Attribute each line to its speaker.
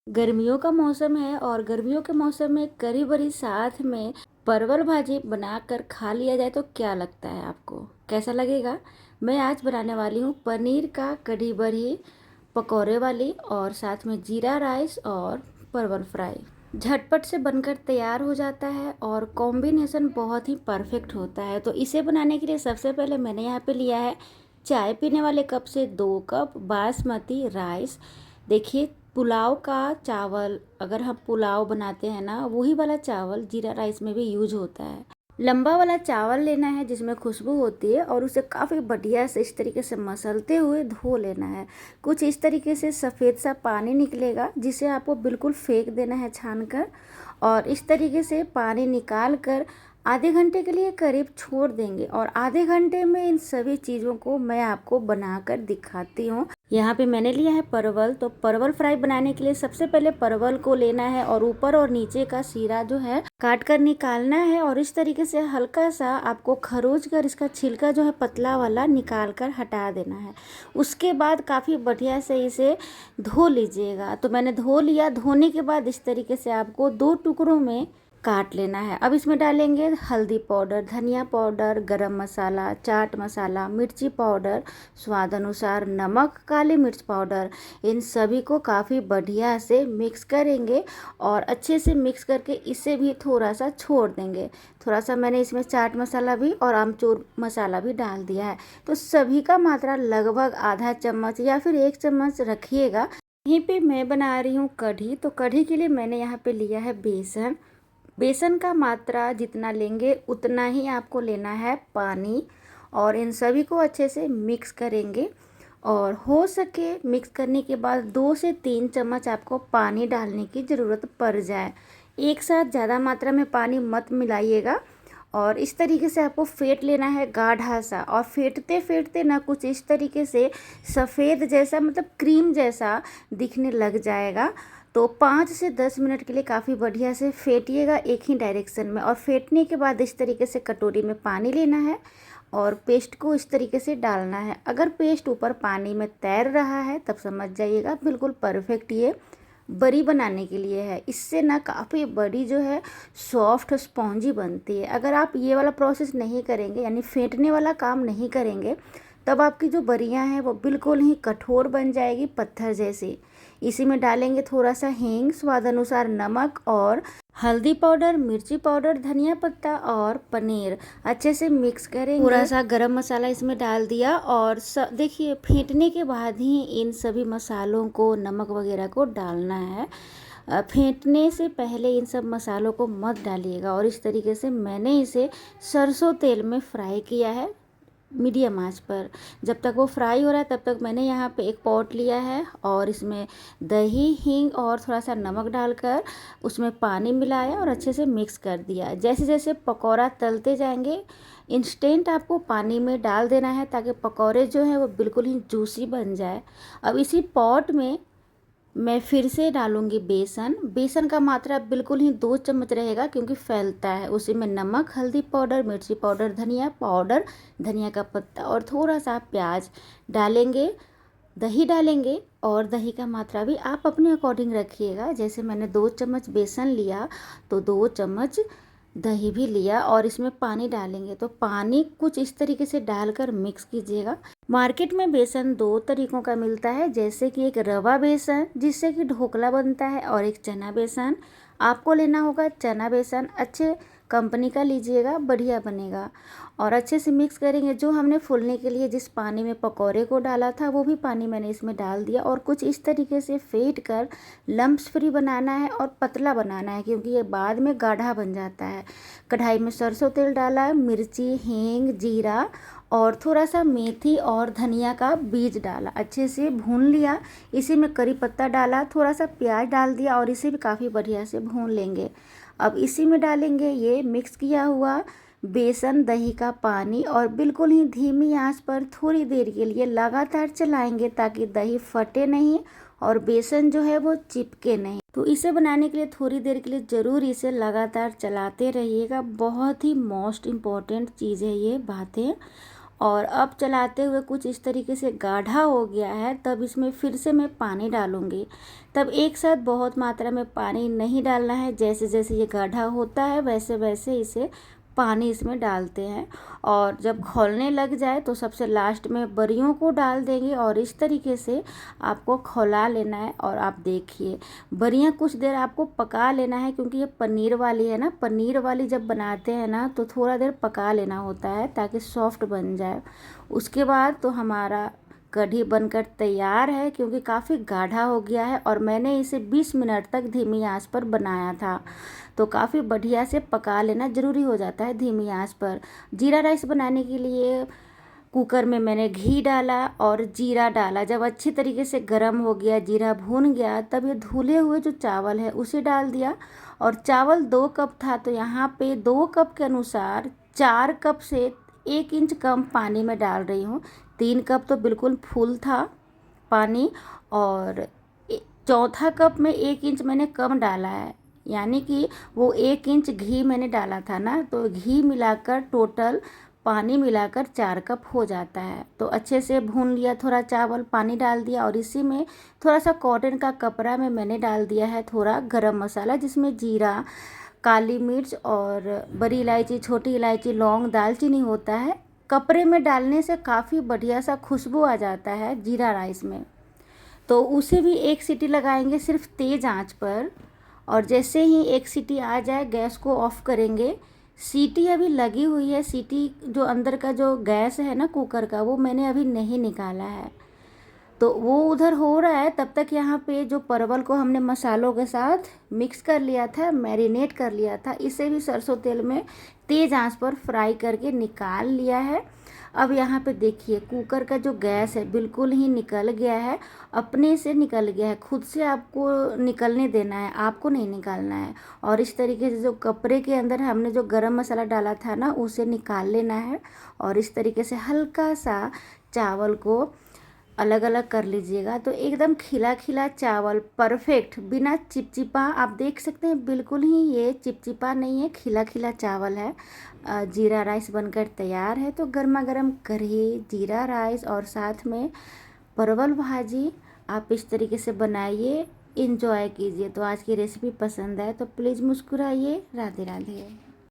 Speaker 1: गर्मियों का मौसम है और गर्मियों के मौसम में करी बरी साथ में परवल भाजी बनाकर खा लिया जाए तो क्या लगता है आपको, कैसा लगेगा। मैं आज बनाने वाली हूँ पनीर का कढ़ी बड़ी पकौड़े वाली और साथ में जीरा राइस और परवल फ्राई। झटपट से बनकर तैयार हो जाता है और कॉम्बिनेशन बहुत ही परफेक्ट होता है। तो इसे बनाने के लिए सबसे पहले मैंने यहाँ पे लिया है चाय पीने वाले कप से 2 कप बासमती राइस। देखिए, पुलाव का चावल, अगर हम पुलाव बनाते हैं ना, वही वाला चावल जीरा राइस में भी यूज होता है। लंबा वाला चावल लेना है जिसमें खुशबू होती है और उसे काफ़ी बढ़िया से इस तरीके से मसलते हुए धो लेना है। कुछ इस तरीके से सफ़ेद सा पानी निकलेगा जिसे आपको बिल्कुल फेंक देना है छान कर, और इस तरीके से पानी निकाल कर आधे घंटे के लिए करीब छोड़ देंगे। और आधे घंटे में इन सभी चीज़ों को मैं आपको बनाकर दिखाती हूँ। यहाँ पे मैंने लिया है परवल। तो परवल फ्राई बनाने के लिए सबसे पहले परवल को लेना है और ऊपर और नीचे का सीरा जो है काट कर निकालना है, और इस तरीके से हल्का सा आपको खरोच कर इसका छिलका जो है पतला वाला निकाल कर हटा देना है। उसके बाद काफ़ी बढ़िया से इसे धो लीजिएगा। तो मैंने धो लिया। धोने के बाद इस तरीके से आपको 2 टुकड़ों में काट लेना है। अब इसमें डालेंगे हल्दी पाउडर, धनिया पाउडर, गरम मसाला, चाट मसाला, मिर्ची पाउडर, स्वाद अनुसार नमक, काली मिर्च पाउडर। इन सभी को काफ़ी बढ़िया से मिक्स करेंगे और अच्छे से मिक्स करके इसे भी थोड़ा सा छोड़ देंगे। थोड़ा सा मैंने इसमें चाट मसाला भी और आमचूर मसाला भी डाल दिया है। तो सभी का मात्रा लगभग आधा चम्मच या फिर 1 चम्मच रखिएगा। यहीं पे मैं बना रही हूँ कढ़ी। तो कढ़ी के लिए मैंने यहाँ पे लिया है बेसन। बेसन का मात्रा जितना लेंगे उतना ही आपको लेना है पानी, और इन सभी को अच्छे से मिक्स करेंगे। और हो सके मिक्स करने के बाद 2 से 3 चम्मच आपको पानी डालने की ज़रूरत पड़ जाए। एक साथ ज़्यादा मात्रा में पानी मत मिलाइएगा। और इस तरीके से आपको फेंट लेना है गाढ़ा सा, और फेंटते फेंटते ना कुछ इस तरीके से सफ़ेद जैसा, मतलब क्रीम जैसा दिखने लग जाएगा। तो 5 से 10 मिनट के लिए काफ़ी बढ़िया से फेंटिएगा एक ही डायरेक्शन में। और फेंटने के बाद इस तरीके से कटोरी में पानी लेना है और पेस्ट को इस तरीके से डालना है। अगर पेस्ट ऊपर पानी में तैर रहा है तब समझ जाइएगा बिल्कुल परफेक्ट ये बड़ी बनाने के लिए है। इससे ना काफ़ी बड़ी जो है सॉफ्ट स्पॉन्जी बनती है। अगर आप ये वाला प्रोसेस नहीं करेंगे, यानी फेंटने वाला काम नहीं करेंगे, तब आपकी जो बरियां हैं वो बिल्कुल ही कठोर बन जाएगी, पत्थर जैसी। इसी में डालेंगे थोड़ा सा हींग, स्वाद अनुसार नमक और हल्दी पाउडर, मिर्ची पाउडर, धनिया पत्ता और पनीर। अच्छे से मिक्स करेंगे। थोड़ा सा गरम मसाला इसमें डाल दिया और देखिए, फेंटने के बाद ही इन सभी मसालों को, नमक वगैरह को डालना है। फेंटने से पहले इन सब मसालों को मत डालिएगा। और इस तरीके से मैंने इसे सरसों तेल में फ्राई किया है मीडियम आंच पर। जब तक वो फ्राई हो रहा है तब तक मैंने यहाँ पे एक पॉट लिया है और इसमें दही, हींग और थोड़ा सा नमक डालकर उसमें पानी मिलाया और अच्छे से मिक्स कर दिया। जैसे जैसे पकौड़ा तलते जाएंगे, इंस्टेंट आपको पानी में डाल देना है ताकि पकौड़े जो हैं वो बिल्कुल ही जूसी बन जाए। अब इसी पॉट में मैं फिर से डालूंगी बेसन। बेसन का मात्रा बिल्कुल ही 2 चम्मच रहेगा क्योंकि फैलता है। उसी में नमक, हल्दी पाउडर, मिर्ची पाउडर, धनिया पाउडर, धनिया का पत्ता और थोड़ा सा प्याज डालेंगे। दही डालेंगे और दही का मात्रा भी आप अपने अकॉर्डिंग रखिएगा। जैसे मैंने 2 चम्मच बेसन लिया तो 2 चम्मच दही भी लिया, और इसमें पानी डालेंगे। तो पानी कुछ इस तरीके से डालकर मिक्स कीजिएगा। मार्केट में बेसन 2 तरीकों का मिलता है, जैसे कि एक रवा बेसन जिससे कि ढोकला बनता है, और एक चना बेसन। आपको लेना होगा चना बेसन, अच्छे कंपनी का लीजिएगा, बढ़िया बनेगा। और अच्छे से मिक्स करेंगे। जो हमने फूलने के लिए जिस पानी में पकौड़े को डाला था वो भी पानी मैंने इसमें डाल दिया, और कुछ इस तरीके से फेंट कर लम्प्स फ्री बनाना है और पतला बनाना है क्योंकि ये बाद में गाढ़ा बन जाता है। कढ़ाई में सरसों तेल डाला, मिर्ची, हींग, जीरा और थोड़ा सा मेथी और धनिया का बीज डाला, अच्छे से भून लिया। इसी में करी पत्ता डाला, थोड़ा सा प्याज डाल दिया और इसे भी काफ़ी बढ़िया से भून लेंगे। अब इसी में डालेंगे ये मिक्स किया हुआ बेसन, दही का पानी, और बिल्कुल ही धीमी आंच पर थोड़ी देर के लिए लगातार चलाएंगे ताकि दही फटे नहीं और बेसन जो है वो चिपके नहीं। तो इसे बनाने के लिए थोड़ी देर के लिए ज़रूर इसे लगातार चलाते रहिएगा। बहुत ही मोस्ट इम्पॉर्टेंट चीज़ है ये बातें। और अब चलाते हुए कुछ इस तरीके से गाढ़ा हो गया है, तब इसमें फिर से मैं पानी डालूँगी। तब एक साथ बहुत मात्रा में पानी नहीं डालना है, जैसे जैसे ये गाढ़ा होता है वैसे वैसे इसे पानी इसमें डालते हैं। और जब खौलने लग जाए तो सबसे लास्ट में बड़ियों को डाल देंगे और इस तरीके से आपको खौला लेना है। और आप देखिए बड़ियाँ कुछ देर आपको पका लेना है, क्योंकि ये पनीर वाली है ना, पनीर वाली जब बनाते हैं ना तो थोड़ा देर पका लेना होता है ताकि सॉफ्ट बन जाए। उसके बाद तो हमारा कढ़ी बनकर तैयार है, क्योंकि काफ़ी गाढ़ा हो गया है और मैंने इसे 20 मिनट तक धीमी आंच पर बनाया था। तो काफ़ी बढ़िया से पका लेना ज़रूरी हो जाता है धीमी आंच पर। जीरा राइस बनाने के लिए कुकर में मैंने घी डाला और जीरा डाला। जब अच्छी तरीके से गर्म हो गया, जीरा भून गया, तब ये धुले हुए जो चावल है उसे डाल दिया। और चावल 2 कप था तो यहाँ पे 2 कप के अनुसार 4 कप से 1 इंच कम पानी में डाल रही हूँ। 3 कप तो बिल्कुल फुल था पानी, और चौथा कप में 1 इंच मैंने कम डाला है, यानी कि वो 1 इंच घी मैंने डाला था ना, तो घी मिलाकर टोटल पानी मिलाकर 4 कप हो जाता है। तो अच्छे से भून लिया थोड़ा चावल, पानी डाल दिया और इसी में थोड़ा सा कॉटन का कपड़ा में मैंने डाल दिया है थोड़ा गरम मसाला, जिसमें जीरा, काली मिर्च और बड़ी इलायची, छोटी इलायची, लौंग, दालचीनी होता है। कपड़े में डालने से काफ़ी बढ़िया सा खुशबू आ जाता है जीरा राइस में। तो उसे भी 1 सीटी लगाएंगे सिर्फ तेज़ आंच पर, और जैसे ही 1 सीटी आ जाए गैस को ऑफ करेंगे। सीटी अभी लगी हुई है, सीटी जो अंदर का जो गैस है ना कुकर का, वो मैंने अभी नहीं निकाला है। तो वो उधर हो रहा है, तब तक यहाँ पे जो परवल को हमने मसालों के साथ मिक्स कर लिया था, मैरिनेट कर लिया था, इसे भी सरसों तेल में तेज़ आंच पर फ्राई करके निकाल लिया है। अब यहाँ पे देखिए कुकर का जो गैस है बिल्कुल ही निकल गया है, अपने से निकल गया है, खुद से आपको निकलने देना है, आपको नहीं निकालना है। और इस तरीके से जो कपड़े के अंदर हमने जो गरम मसाला डाला था ना, उसे निकाल लेना है। और इस तरीके से हल्का सा चावल को अलग अलग कर लीजिएगा, तो एकदम खिला खिला चावल परफेक्ट, बिना चिपचिपा। आप देख सकते हैं बिल्कुल ही ये चिपचिपा नहीं है, खिला खिला चावल है। जीरा राइस बनकर तैयार है। तो गर्मा गर्म कढ़ी, जीरा राइस और साथ में परवल भाजी आप इस तरीके से बनाइए, इंजॉय कीजिए। तो आज की रेसिपी पसंद आए तो प्लीज़ मुस्कुराइए। राधे राधे।